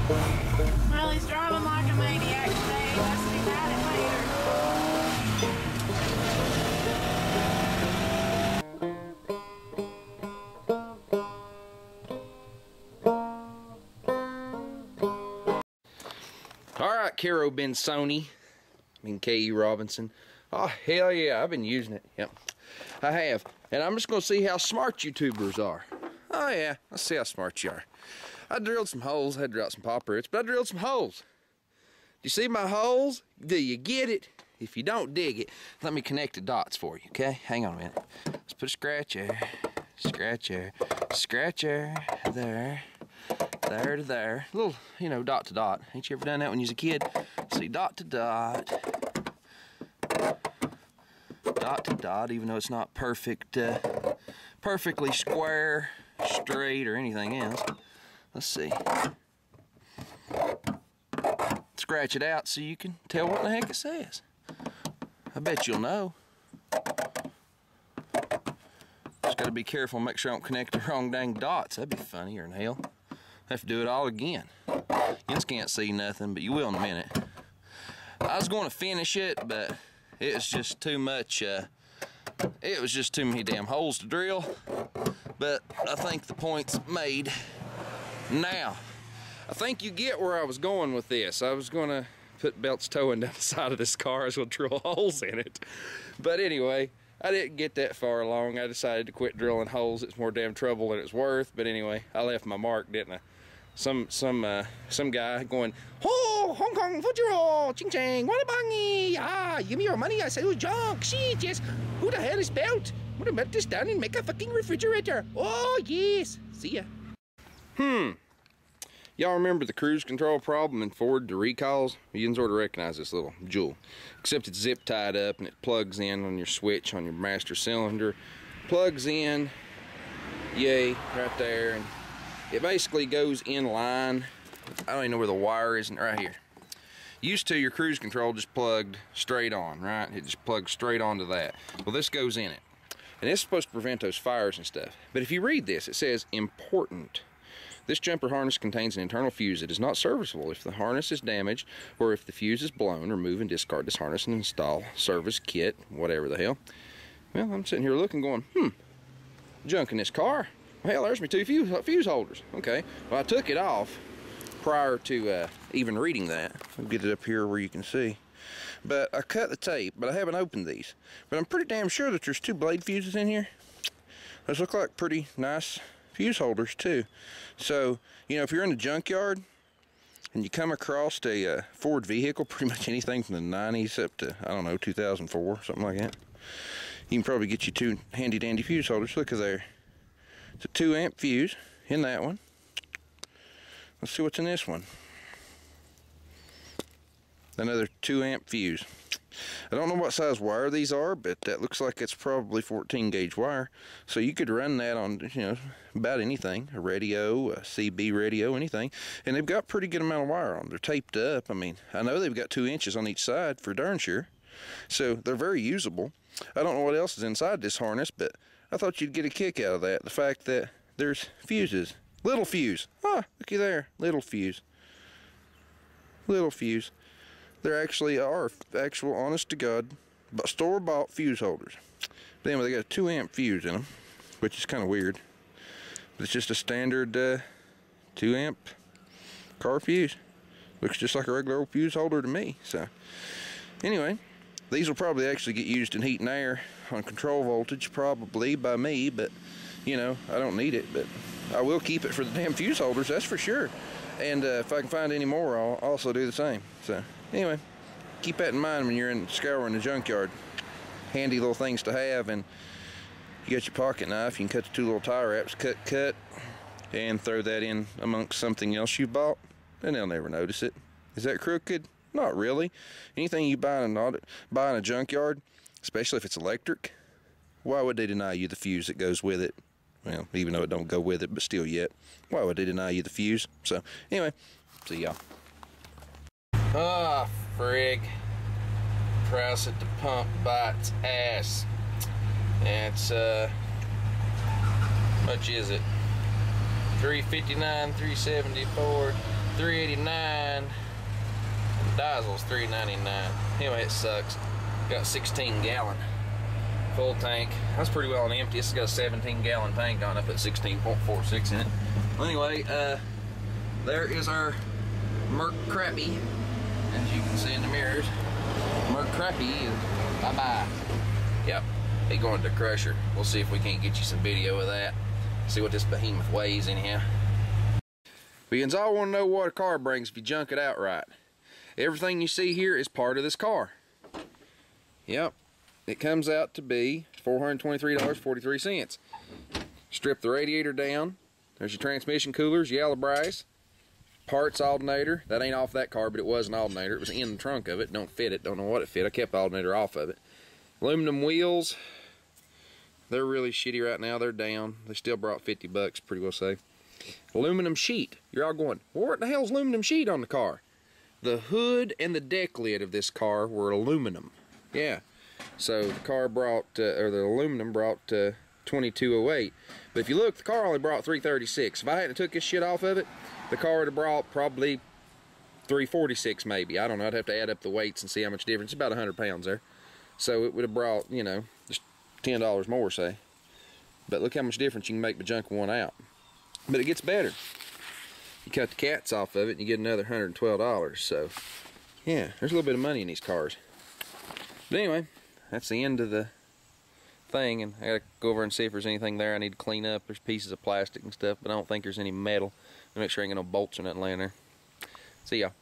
Well, he's driving like a maniac today. Let's be at it later. Alright, Caro Bensoni. K.E. Robinson. Oh, hell yeah, I've been using it. Yep, I have. And I'm just going to see how smart YouTubers are. Oh yeah, let's see how smart you are. I drilled some holes. I had to drill out some pop roots, but I drilled some holes. Do you see my holes? Do you get it? If you don't dig it, let me connect the dots for you, okay? Hang on a minute. Let's put a scratcher, scratcher, scratcher, there to there. A little, you know, dot to dot. Ain't you ever done that when you was a kid? See, dot to dot. Dot to dot, even though it's not perfect, perfectly square, straight, or anything else. Let's see. Scratch it out so you can tell what the heck it says. I bet you'll know. Just gotta be careful and make sure I don't connect the wrong dang dots. That'd be funnier than hell. I have to do it all again. You just can't see nothing, but you will in a minute. I was going to finish it, but it was just too much, it was just too many damn holes to drill. But I think the point's made. Now, I think you get where I was going with this. I was gonna put belts towing down the side of this car. I was gonna drill holes in it. But anyway, I didn't get that far along. I decided to quit drilling holes. It's more damn trouble than it's worth. But anyway, I left my mark, didn't I? Some guy going, oh, Hong Kong Fujiro, ching chang, what a bangy, ah, give me your money, I said, oh, junk, shit, yes, who the hell is Belt? I'm gonna melt this down and make a fucking refrigerator. Oh, yes, see ya. Y'all remember the cruise control problem in Ford, the recalls? You can sort of recognize this little jewel, except it's zip tied up and it plugs in on your switch on your master cylinder. Plugs in, yay, right there, and it basically goes in line. I don't even know where the wire is, right here. Used to, your cruise control just plugged straight on, right? It just plugs straight onto that. Well, this goes in it. And it's supposed to prevent those fires and stuff. But if you read this, it says, important. This jumper harness contains an internal fuse that is not serviceable. If the harness is damaged, or if the fuse is blown, remove and discard this harness and install service kit, whatever the hell. Well, I'm sitting here looking going, junk in this car. Hell, there's my two fuse holders. Okay, well, I took it off prior to even reading that. I'll get it up here where you can see. But I cut the tape, but I haven't opened these. But I'm pretty damn sure that there's two blade fuses in here. Those look like pretty nice fuse holders too. So, you know, if you're in the junkyard and you come across a Ford vehicle, pretty much anything from the 90s up to, I don't know, 2004, something like that, you can probably get you two handy dandy fuse holders. Look at there. It's a 2 amp fuse in that one. Let's see what's in this one. Another 2 amp fuse. I don't know what size wire these are, but that looks like it's probably 14 gauge wire. So you could run that on, you know, about anything, a radio, a CB radio, anything. And they've got pretty good amount of wire on them. They're taped up. I mean, I know they've got 2 inches on each side for darn sure. So they're very usable. I don't know what else is inside this harness, but I thought you'd get a kick out of that. The fact that there's fuses. Little fuse. Ah, looky there. Little fuse. Little fuse. There actually are actual, honest to God, store-bought fuse holders. But anyway, they got a 2 amp fuse in them, which is kind of weird. But it's just a standard 2 amp car fuse. Looks just like a regular old fuse holder to me. So anyway, these will probably actually get used in heat and air on control voltage, probably by me, but you know, I don't need it, but I will keep it for the damn fuse holders, that's for sure. And if I can find any more, I'll also do the same. So anyway, keep that in mind when you're scouring the junkyard. Handy little things to have, and you got your pocket knife, you can cut the 2 little tie wraps, cut, and throw that in amongst something else you bought, and they'll never notice it. Is that crooked? Not really. Anything you buy in a junkyard, especially if it's electric, why would they deny you the fuse that goes with it? Well, even though it don't go with it, but still yet, why would they deny you the fuse? So anyway, see y'all. Ah, frig. Price at the pump bites ass. It's much is it? $3.59, $3.74. $389. Diesel's $3.99. Anyway, it sucks. Got 16-gallon full tank. That's pretty well an empty. This has got a 17-gallon tank on it. I put 16.46 in it. Well, anyway, there is our Mercury. As you can see in the mirrors, Mercury is bye-bye. Yep, he going to the crusher. We'll see if we can't get you some video of that. See what this behemoth weighs anyhow. We all want to know what a car brings if you junk it out right. Everything you see here is part of this car. Yep, it comes out to be $423.43. Strip the radiator down. There's your transmission coolers, yellow brass, parts alternator. That ain't off that car, but it was an alternator. It was in the trunk of it. Don't fit it. Don't know what it fit. I kept the alternator off of it. Aluminum wheels. They're really shitty right now. They're down. They still brought 50 bucks, pretty well say. Aluminum sheet. You're all going, well, what the hell's aluminum sheet on the car? The hood and the deck lid of this car were aluminum. Yeah. So the car brought, or the aluminum brought $22.08. But if you look, the car only brought $336. If I hadn't took this shit off of it, the car would have brought probably $346 maybe. I don't know. I'd have to add up the weights and see how much difference. It's about 100 pounds there. So it would have brought, you know, just $10 more, say. But look how much difference you can make by junking one out. But it gets better. You cut the cats off of it and you get another $112. So, yeah, there's a little bit of money in these cars. But anyway, that's the end of the thing, and I gotta go over and see if there's anything there I need to clean up. There's pieces of plastic and stuff, but I don't think there's any metal. Make sure I ain't got no bolts or nothing laying there. See y'all.